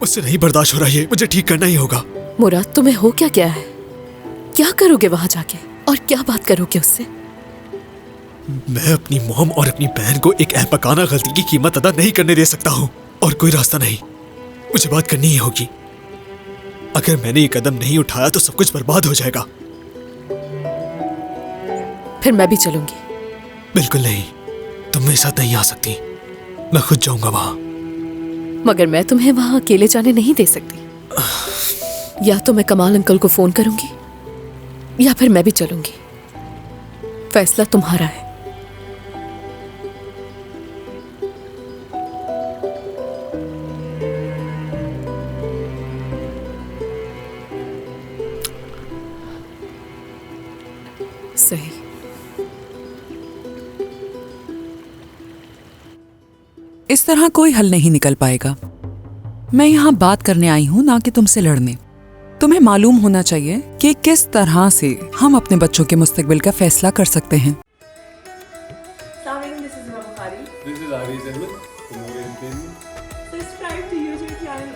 मुझसे नहीं बर्दाश्त हो रहा है, मुझे ठीक करना ही होगा। मुराद, तुम्हें हो क्या गया है? क्या करोगे वहां जाके और क्या बात करोगे उससे? मैं अपनी मॉम और अपनी बहन को एक अहमकाना गलती की कीमत अदा नहीं करने दे सकता हूँ, और कोई रास्ता नहीं, मुझे बात करनी ही होगी। अगर मैंने ये कदम नहीं उठाया तो सब कुछ बर्बाद हो जाएगा। फिर मैं भी चलूंगी। बिल्कुल नहीं, तुम मेरे साथ नहीं आ सकती, मैं खुद जाऊंगा वहां। मगर मैं तुम्हें वहां अकेले जाने नहीं दे सकती। या तो मैं कमाल अंकल को फोन करूंगी या फिर मैं भी चलूंगी। फैसला तुम्हारा है। सही। इस तरह कोई हल नहीं निकल पाएगा। मैं यहाँ बात करने आई हूँ, ना कि तुमसे लड़ने। तुम्हें मालूम होना चाहिए कि किस तरह से हम अपने बच्चों के मुस्तकबिल का फैसला कर सकते हैं। This is Aris Ahmed from Noor Entertainment. Subscribe to YouTube channel